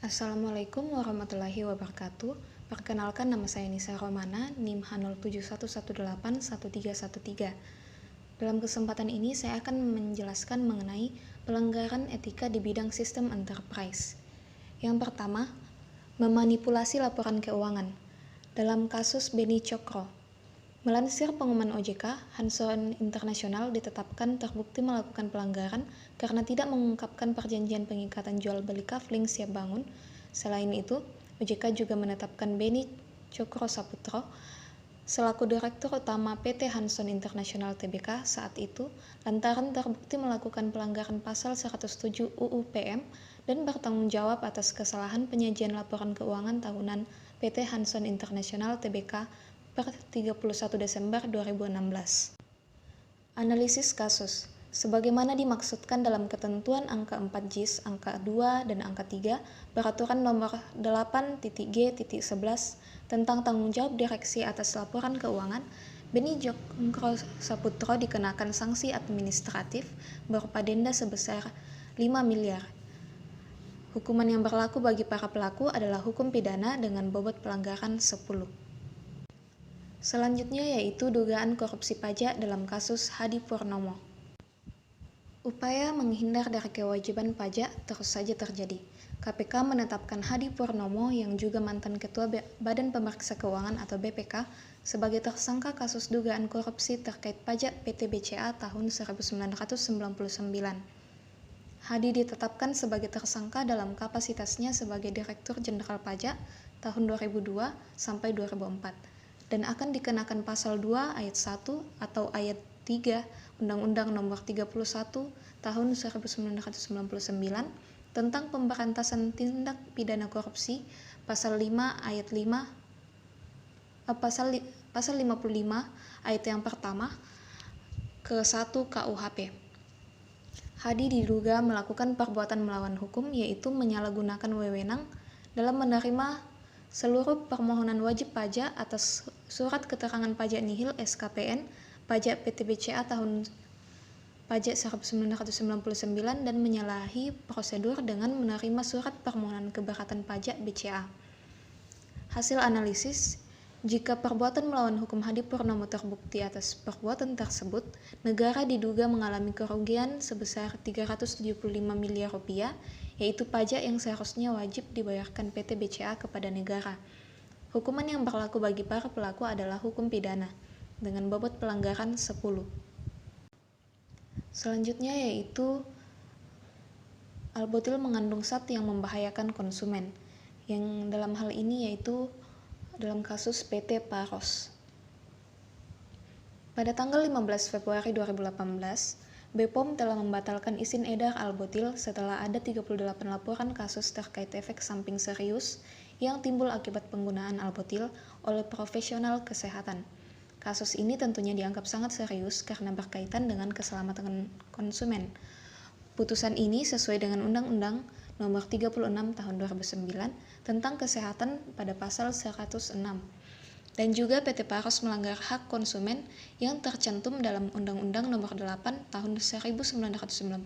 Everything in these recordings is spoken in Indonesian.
Assalamualaikum warahmatullahi wabarakatuh. Perkenalkan, nama saya Nisa Romana, NIM H071181313. Dalam kesempatan ini saya akan menjelaskan mengenai pelanggaran etika di bidang sistem enterprise. Yang pertama, memanipulasi laporan keuangan. Dalam kasus Beni Cokro, melansir pengumuman OJK, Hanson International ditetapkan terbukti melakukan pelanggaran karena tidak mengungkapkan perjanjian pengikatan jual beli kafling siap bangun. Selain itu, OJK juga menetapkan Beni Cokro Saputro selaku Direktur Utama PT Hanson International Tbk saat itu lantaran terbukti melakukan pelanggaran pasal 107 UU PM dan bertanggung jawab atas kesalahan penyajian laporan keuangan tahunan PT Hanson International Tbk per 31 Desember 2016. Analisis kasus. Sebagaimana dimaksudkan dalam ketentuan angka 4 JIS, angka 2, dan angka 3, Peraturan Nomor 8.G.11 tentang tanggung jawab direksi atas laporan keuangan, Beni Cokro Saputro dikenakan sanksi administratif berupa denda sebesar 5 miliar. Hukuman yang berlaku bagi para pelaku adalah hukum pidana dengan bobot pelanggaran 10. Selanjutnya yaitu dugaan korupsi pajak dalam kasus Hadi Purnomo. Upaya menghindar dari kewajiban pajak terus saja terjadi. KPK menetapkan Hadi Purnomo yang juga mantan Ketua Badan Pemeriksa Keuangan atau BPK sebagai tersangka kasus dugaan korupsi terkait pajak PT BCA tahun 1999. Hadi ditetapkan sebagai tersangka dalam kapasitasnya sebagai Direktur Jenderal Pajak tahun 2002 sampai 2004 dan akan dikenakan pasal 2 ayat 1 atau ayat 3 Undang-Undang Nomor 31 Tahun 1999 tentang Pemberantasan Tindak Pidana Korupsi, pasal 5 ayat 5 pasal 55 ayat yang pertama ke 1 KUHP. Hadi diduga melakukan perbuatan melawan hukum, yaitu menyalahgunakan wewenang dalam menerima seluruh permohonan wajib pajak atas surat keterangan pajak nihil SKPN pajak PT BCA tahun pajak 1999 dan menyalahi prosedur dengan menerima surat permohonan keberatan pajak BCA. Hasil analisis, jika perbuatan melawan hukum Hadi Purnomo terbukti atas perbuatan tersebut, negara diduga mengalami kerugian sebesar 375 miliar rupiah, yaitu pajak yang seharusnya wajib dibayarkan PT BCA kepada negara. Hukuman yang berlaku bagi para pelaku adalah hukum pidana dengan bobot pelanggaran 10. Selanjutnya yaitu albutil mengandung zat yang membahayakan konsumen, yang dalam hal ini yaitu dalam kasus PT Paros. Pada tanggal 15 Februari 2018, BPOM telah membatalkan izin edar albutil setelah ada 38 laporan kasus terkait efek samping serius yang timbul akibat penggunaan albutil oleh profesional kesehatan. Kasus ini tentunya dianggap sangat serius karena berkaitan dengan keselamatan konsumen. Putusan ini sesuai dengan Undang-Undang Nomor 36 Tahun 2009 tentang Kesehatan pada pasal 106. Dan juga PT Paros melanggar hak konsumen yang tercantum dalam Undang-Undang Nomor 8 Tahun 1999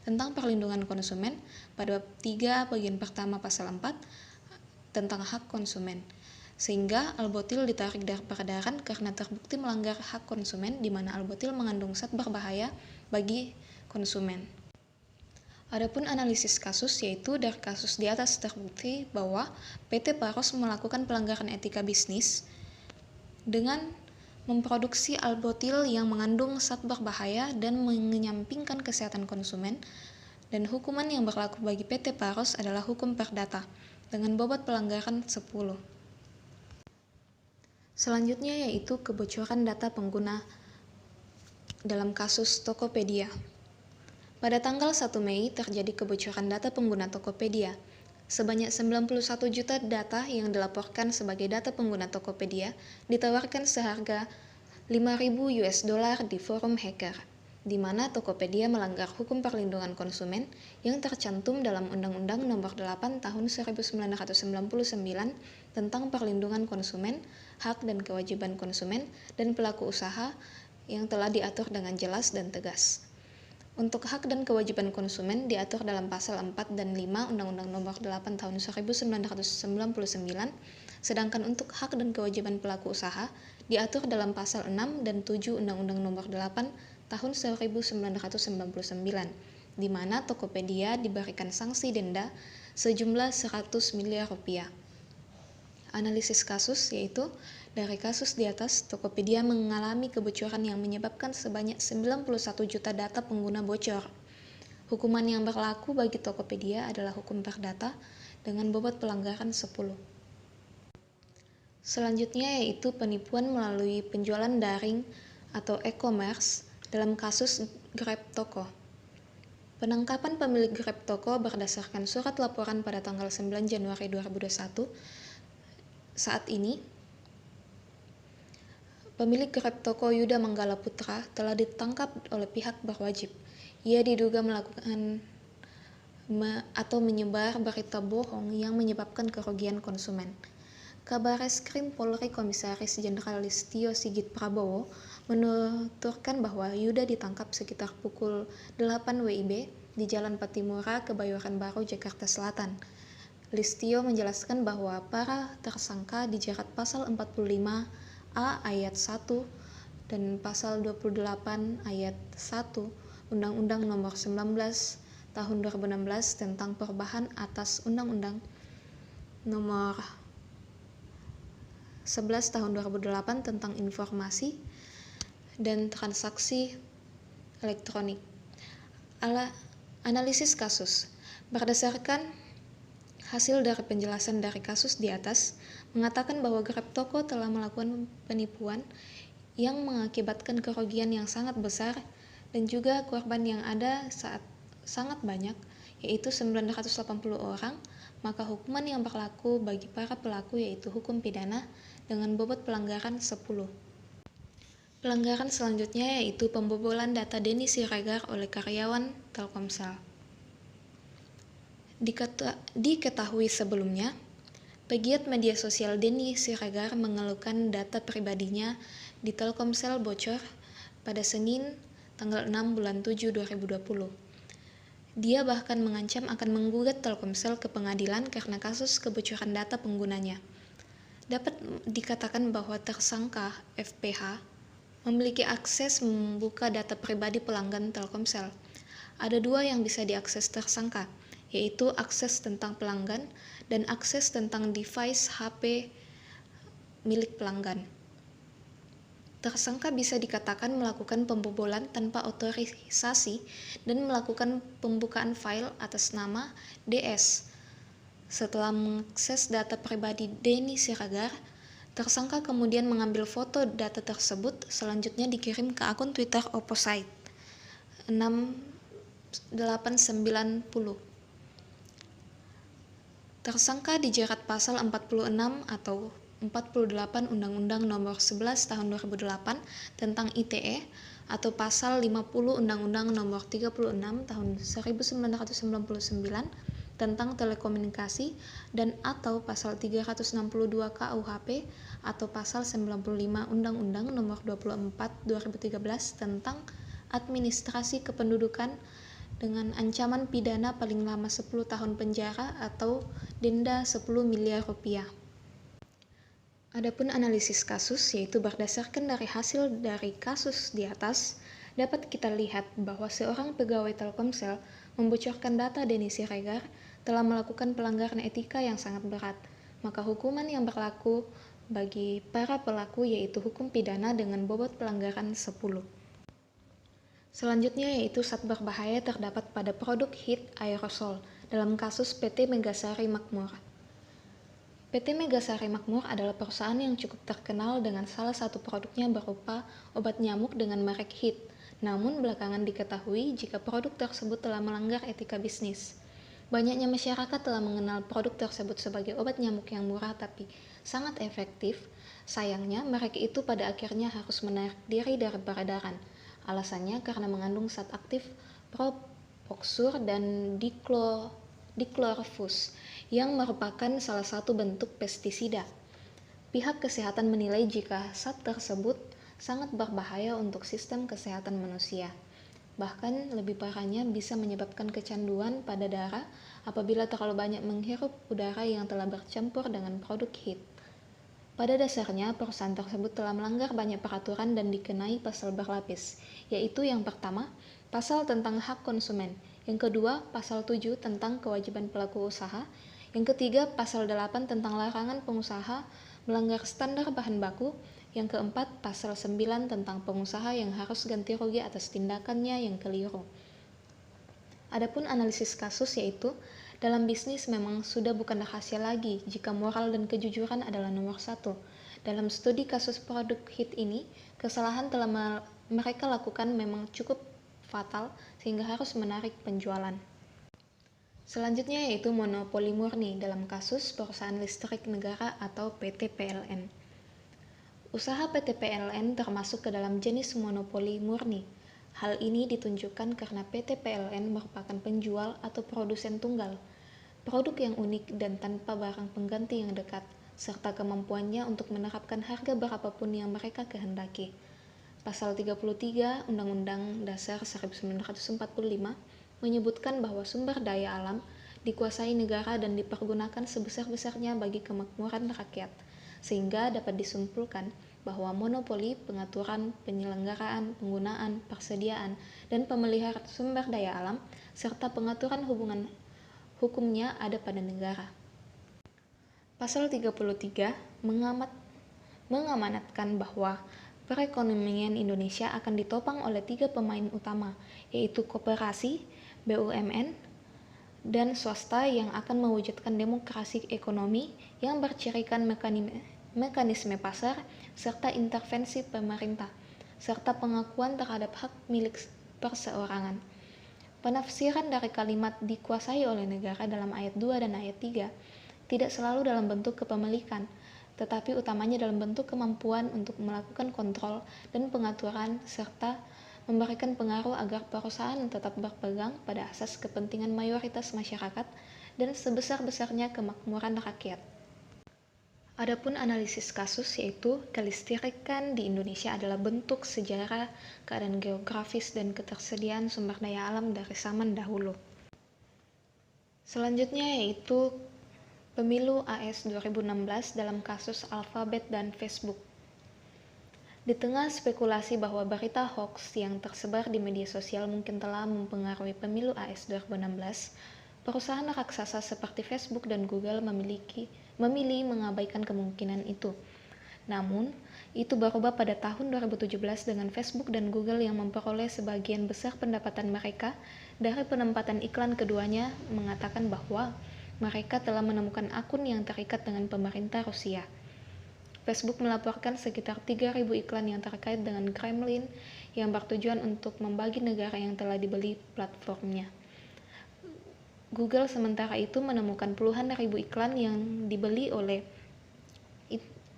tentang Perlindungan Konsumen pada bab 3 bagian pertama pasal 4 tentang hak konsumen. Sehingga albutil ditarik dari peredaran karena terbukti melanggar hak konsumen di mana albutil mengandung zat berbahaya bagi konsumen. Adapun analisis kasus yaitu dari kasus di atas terbukti bahwa PT Paros melakukan pelanggaran etika bisnis dengan memproduksi albutil yang mengandung zat berbahaya dan menyampingkan kesehatan konsumen, dan hukuman yang berlaku bagi PT Paros adalah hukum perdata dengan bobot pelanggaran 10. Selanjutnya yaitu kebocoran data pengguna dalam kasus Tokopedia. Pada tanggal 1 Mei terjadi kebocoran data pengguna Tokopedia. Sebanyak 91 juta data yang dilaporkan sebagai data pengguna Tokopedia ditawarkan seharga $5.000 di forum hacker, di mana Tokopedia melanggar hukum perlindungan konsumen yang tercantum dalam Undang-Undang Nomor 8 Tahun 1999 tentang perlindungan konsumen, hak dan kewajiban konsumen dan pelaku usaha yang telah diatur dengan jelas dan tegas. Untuk hak dan kewajiban konsumen diatur dalam pasal 4 dan 5 Undang-Undang Nomor 8 Tahun 1999, sedangkan untuk hak dan kewajiban pelaku usaha diatur dalam pasal 6 dan 7 Undang-Undang Nomor 8 Tahun 1999, di mana Tokopedia diberikan sanksi denda sejumlah 100 miliar rupiah. Analisis kasus yaitu dari kasus di atas, Tokopedia mengalami kebocoran yang menyebabkan sebanyak 91 juta data pengguna bocor. Hukuman yang berlaku bagi Tokopedia adalah hukum perdata dengan bobot pelanggaran 10. Selanjutnya yaitu penipuan melalui penjualan daring atau e-commerce dalam kasus Grab Toko. Penangkapan pemilik Grab Toko berdasarkan surat laporan pada tanggal 9 Januari 2021. Saat ini, pemilik Grab Toko Yuda Manggala Putra telah ditangkap oleh pihak berwajib. Ia diduga melakukan atau menyebar berita bohong yang menyebabkan kerugian konsumen. Kabareskrim Polri Komisaris Jenderal Listio Sigit Prabowo menuturkan bahwa Yuda ditangkap sekitar pukul 8 WIB di Jalan Patimura, Kebayoran Baru, Jakarta Selatan. Listio menjelaskan bahwa para tersangka dijerat pasal 45A ayat 1 dan pasal 28 ayat 1 Undang-Undang Nomor 19 Tahun 2016 tentang perubahan atas Undang-Undang Nomor 11 Tahun 2008 tentang informasi dan transaksi elektronik. Analisis kasus berdasarkan hasil dari penjelasan dari kasus di atas mengatakan bahwa Grab Toko telah melakukan penipuan yang mengakibatkan kerugian yang sangat besar dan juga korban yang ada saat sangat banyak, yaitu 980 orang, maka hukuman yang berlaku bagi para pelaku yaitu hukum pidana dengan bobot pelanggaran 10. Pelanggaran selanjutnya yaitu pembobolan data Denny Siregar oleh karyawan Telkomsel. Diketahui sebelumnya, pegiat media sosial Denny Siregar mengeluhkan data pribadinya di Telkomsel bocor pada Senin tanggal 6 bulan 7 2020. Dia bahkan mengancam akan menggugat Telkomsel ke pengadilan karena kasus kebocoran data penggunanya. Dapat dikatakan bahwa tersangka FPH memiliki akses membuka data pribadi pelanggan Telkomsel. Ada dua yang bisa diakses tersangka, yaitu akses tentang pelanggan dan akses tentang device HP milik pelanggan. Tersangka bisa dikatakan melakukan pembobolan tanpa otorisasi dan melakukan pembukaan file atas nama DS. Setelah mengakses data pribadi Denny Siregar, tersangka kemudian mengambil foto data tersebut, selanjutnya dikirim ke akun Twitter Opposite 6890. Tersangka dijerat pasal 46 atau 48 Undang-Undang Nomor 11 Tahun 2008 tentang ITE atau pasal 50 Undang-Undang Nomor 36 Tahun 1999 tentang telekomunikasi dan atau pasal 362 KUHP atau pasal 95 Undang-Undang Nomor 24 2013 tentang administrasi kependudukan dengan ancaman pidana paling lama 10 tahun penjara atau denda 10 miliar rupiah. Adapun analisis kasus yaitu berdasarkan dari hasil dari kasus di atas, dapat kita lihat bahwa seorang pegawai Telkomsel membocorkan data Denny Siregar telah melakukan pelanggaran etika yang sangat berat, maka hukuman yang berlaku bagi para pelaku yaitu hukum pidana dengan bobot pelanggaran 10. Selanjutnya yaitu zat berbahaya terdapat pada produk HIT aerosol dalam kasus PT Megasari Makmur. PT Megasari Makmur adalah perusahaan yang cukup terkenal dengan salah satu produknya berupa obat nyamuk dengan merek HIT. Namun belakangan diketahui jika produk tersebut telah melanggar etika bisnis. Banyaknya masyarakat telah mengenal produk tersebut sebagai obat nyamuk yang murah tapi sangat efektif. Sayangnya merek itu pada akhirnya harus menarik diri dari peredaran. Alasannya karena mengandung zat aktif propoxur dan diklorvus yang merupakan salah satu bentuk pestisida. Pihak kesehatan menilai jika zat tersebut sangat berbahaya untuk sistem kesehatan manusia. Bahkan lebih parahnya bisa menyebabkan kecanduan pada darah apabila terlalu banyak menghirup udara yang telah bercampur dengan produk HEET. Pada dasarnya, perusahaan tersebut telah melanggar banyak peraturan dan dikenai pasal berlapis, yaitu yang pertama, pasal tentang hak konsumen, yang kedua, pasal 7 tentang kewajiban pelaku usaha, yang ketiga, pasal 8 tentang larangan pengusaha melanggar standar bahan baku, yang keempat, pasal 9 tentang pengusaha yang harus ganti rugi atas tindakannya yang keliru. Adapun analisis kasus yaitu, dalam bisnis memang sudah bukan rahasia lagi jika moral dan kejujuran adalah nomor satu. Dalam studi kasus produk HEET ini, kesalahan telah mereka lakukan memang cukup fatal sehingga harus menarik penjualan. Selanjutnya yaitu monopoli murni dalam kasus perusahaan listrik negara atau PT PLN. Usaha PT PLN termasuk ke dalam jenis monopoli murni. Hal ini ditunjukkan karena PT PLN merupakan penjual atau produsen tunggal, produk yang unik dan tanpa barang pengganti yang dekat, serta kemampuannya untuk menerapkan harga berapapun yang mereka kehendaki. Pasal 33 Undang-Undang Dasar 1945 menyebutkan bahwa sumber daya alam dikuasai negara dan dipergunakan sebesar-besarnya bagi kemakmuran rakyat, sehingga dapat disimpulkan bahwa monopoli pengaturan, penyelenggaraan, penggunaan, persediaan, dan pemeliharaan sumber daya alam, serta pengaturan hubungan hukumnya ada pada negara. Pasal 33 mengamanatkan bahwa perekonomian Indonesia akan ditopang oleh 3 pemain utama, yaitu koperasi, BUMN, dan swasta yang akan mewujudkan demokrasi ekonomi yang bercirikan mekanisme pasar serta intervensi pemerintah, serta pengakuan terhadap hak milik perseorangan. Penafsiran dari kalimat dikuasai oleh negara dalam ayat 2 dan ayat 3 tidak selalu dalam bentuk kepemilikan, tetapi utamanya dalam bentuk kemampuan untuk melakukan kontrol dan pengaturan serta memberikan pengaruh agar perusahaan tetap berpegang pada asas kepentingan mayoritas masyarakat dan sebesar-besarnya kemakmuran rakyat. Adapun analisis kasus yaitu kelistrikan di Indonesia adalah bentuk sejarah, keadaan geografis, dan ketersediaan sumber daya alam dari zaman dahulu. Selanjutnya yaitu Pemilu AS 2016 dalam kasus Alphabet dan Facebook. Di tengah spekulasi bahwa berita hoax yang tersebar di media sosial mungkin telah mempengaruhi pemilu AS 2016, perusahaan raksasa seperti Facebook dan Google memilih mengabaikan kemungkinan itu. Namun, itu berubah pada tahun 2017 dengan Facebook dan Google yang memperoleh sebagian besar pendapatan mereka dari penempatan iklan keduanya mengatakan bahwa mereka telah menemukan akun yang terikat dengan pemerintah Rusia. Facebook melaporkan sekitar 3.000 iklan yang terkait dengan Kremlin yang bertujuan untuk membagi negara yang telah dibeli platformnya. Google sementara itu menemukan puluhan ribu iklan yang dibeli oleh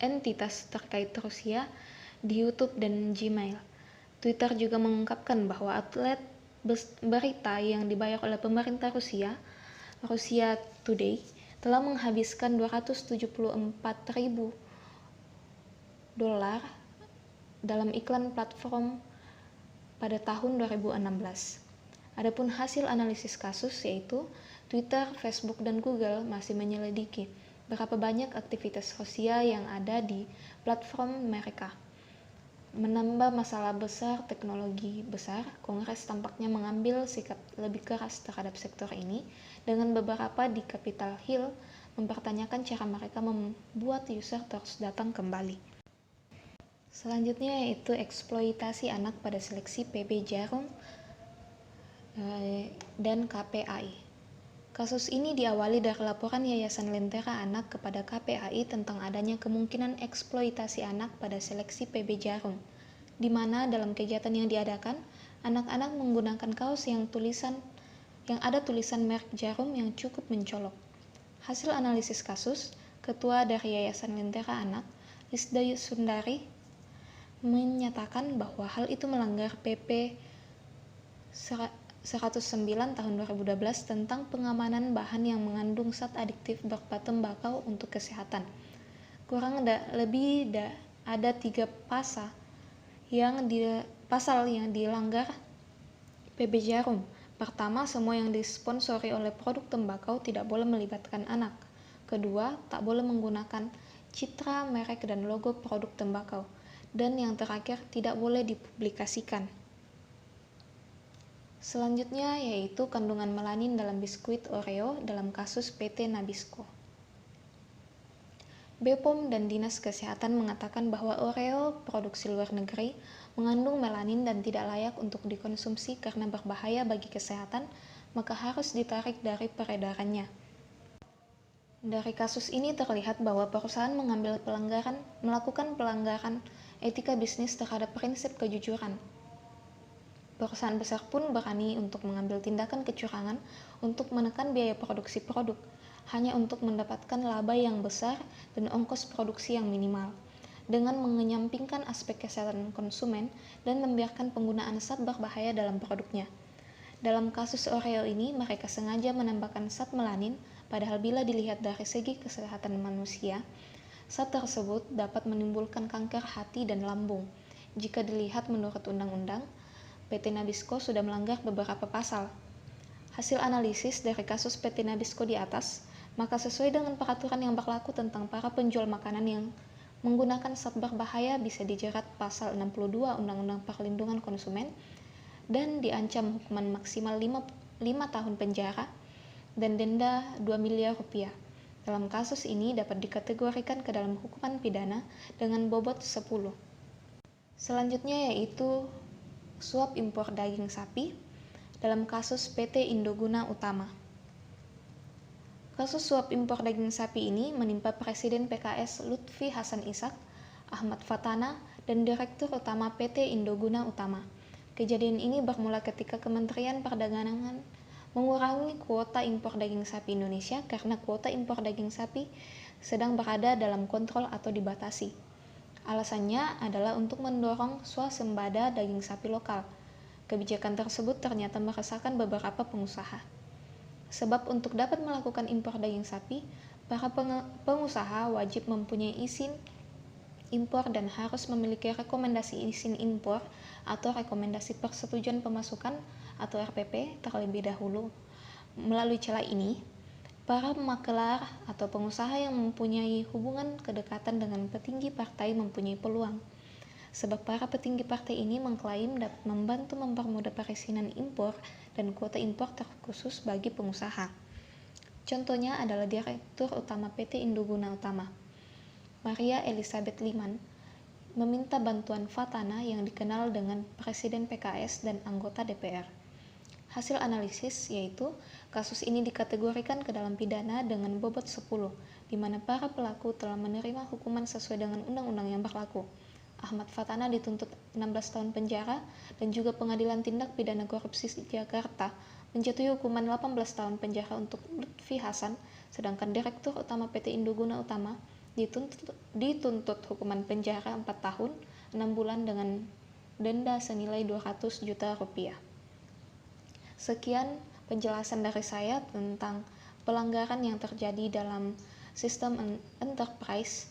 entitas terkait Rusia di YouTube dan Gmail. Twitter juga mengungkapkan bahwa outlet berita yang dibayar oleh pemerintah Rusia, Russia Today, telah menghabiskan $274.000 dalam iklan platform pada tahun 2016. Adapun hasil analisis kasus yaitu Twitter, Facebook, dan Google masih menyelidiki berapa banyak aktivitas Rusia yang ada di platform mereka. Menambah masalah besar teknologi besar, Kongres tampaknya mengambil sikap lebih keras terhadap sektor ini dengan beberapa di Capitol Hill mempertanyakan cara mereka membuat user terus datang kembali. Selanjutnya yaitu eksploitasi anak pada seleksi PB Jarum dan KPAI. Kasus ini diawali dari laporan Yayasan Lentera Anak kepada KPAI tentang adanya kemungkinan eksploitasi anak pada seleksi PB Jarum, di mana dalam kegiatan yang diadakan, anak-anak menggunakan kaos yang ada tulisan merek Jarum yang cukup mencolok. Hasil analisis kasus, Ketua dari Yayasan Lentera Anak, Lisda Sundari, menyatakan bahwa hal itu melanggar PP 109 tahun 2012 tentang pengamanan bahan yang mengandung zat adiktif berupa tembakau untuk kesehatan. Ada 3 pasal yang dilanggar PB Jarum. Pertama, semua yang disponsori oleh produk tembakau tidak boleh melibatkan anak. Kedua, tak boleh menggunakan citra, merek, dan logo produk tembakau. Dan yang terakhir, tidak boleh dipublikasikan. Selanjutnya yaitu kandungan melanin dalam biskuit Oreo dalam kasus PT Nabisco. BPOM dan Dinas Kesehatan mengatakan bahwa Oreo produksi luar negeri mengandung melanin dan tidak layak untuk dikonsumsi karena berbahaya bagi kesehatan, maka harus ditarik dari peredarannya. Dari kasus ini terlihat bahwa perusahaan melakukan pelanggaran etika bisnis terhadap prinsip kejujuran. Perusahaan besar pun berani untuk mengambil tindakan kecurangan untuk menekan biaya produksi produk, hanya untuk mendapatkan laba yang besar dan ongkos produksi yang minimal, dengan mengenyampingkan aspek kesehatan konsumen dan membiarkan penggunaan zat berbahaya dalam produknya. Dalam kasus Oreo ini, mereka sengaja menambahkan zat melanin, padahal bila dilihat dari segi kesehatan manusia, zat tersebut dapat menimbulkan kanker hati dan lambung. Jika dilihat menurut undang-undang, PT Nabisco sudah melanggar beberapa pasal. Hasil analisis dari kasus PT Nabisco di atas, maka sesuai dengan peraturan yang berlaku tentang para penjual makanan yang menggunakan zat berbahaya bisa dijerat pasal 62 Undang-Undang Perlindungan Konsumen dan diancam hukuman maksimal 5 tahun penjara dan denda 2 miliar rupiah. Dalam kasus ini dapat dikategorikan ke dalam hukuman pidana dengan bobot 10. Selanjutnya yaitu suap impor daging sapi dalam kasus PT Indoguna Utama. Kasus suap impor daging sapi ini menimpa Presiden PKS Lutfi Hasan Ishak, Ahmad Fatana, dan Direktur Utama PT Indoguna Utama. Kejadian ini bermula ketika Kementerian Perdagangan mengurangi kuota impor daging sapi Indonesia karena kuota impor daging sapi sedang berada dalam kontrol atau dibatasi. Alasannya adalah untuk mendorong swasembada daging sapi lokal. Kebijakan tersebut ternyata meresahkan beberapa pengusaha. Sebab untuk dapat melakukan impor daging sapi, para pengusaha wajib mempunyai izin impor dan harus memiliki rekomendasi izin impor atau rekomendasi persetujuan pemasukan atau RPP terlebih dahulu. Melalui celah ini, para makelar atau pengusaha yang mempunyai hubungan kedekatan dengan petinggi partai mempunyai peluang. Sebab para petinggi partai ini mengklaim dapat membantu mempermudah perizinan impor dan kuota impor terkhusus bagi pengusaha. Contohnya adalah Direktur Utama PT Indoguna Utama, Maria Elizabeth Liman, meminta bantuan Fatana yang dikenal dengan Presiden PKS dan anggota DPR. Hasil analisis yaitu kasus ini dikategorikan ke dalam pidana dengan bobot 10, di mana para pelaku telah menerima hukuman sesuai dengan undang-undang yang berlaku. Ahmad Fatana dituntut 16 tahun penjara dan juga Pengadilan Tindak Pidana Korupsi Jakarta menjatuhi hukuman 18 tahun penjara untuk Lutfi Hasan, sedangkan Direktur Utama PT Indoguna Utama dituntut hukuman penjara 4 tahun, 6 bulan dengan denda senilai 200 juta rupiah. Sekian penjelasan dari saya tentang pelanggaran yang terjadi dalam sistem enterprise.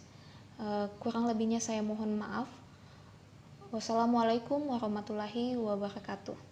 Kurang lebihnya saya mohon maaf. Wassalamualaikum warahmatullahi wabarakatuh.